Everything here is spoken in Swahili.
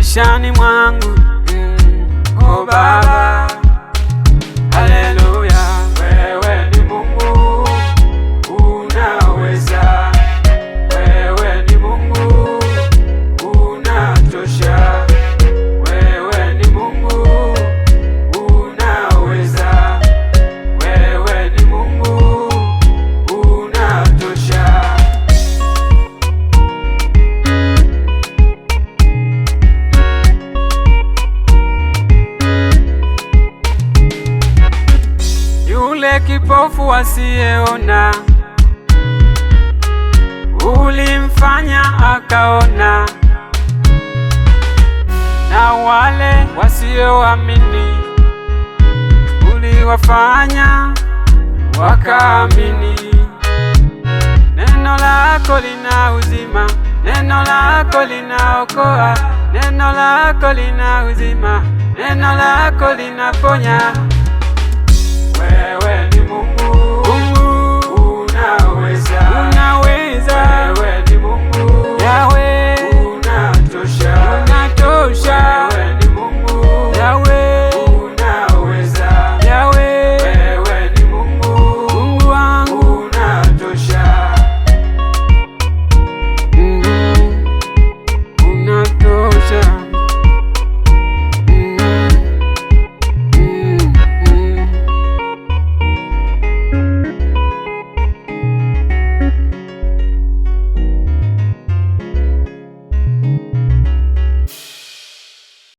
maishani mwangu. Oh Baba, haleluya. Wewe ni Mungu unaweza, wewe ni Mungu unatosha, wewe ni Mungu unaweza, wewe ni Mungu unatosha. Yule kipofu asiyeona ulimfanya akaona, na wale wasioamini uliwafanya wakaamini. Neno lako lina uzima, neno lako linaokoa, neno lako lina uzima, neno lako linaponya.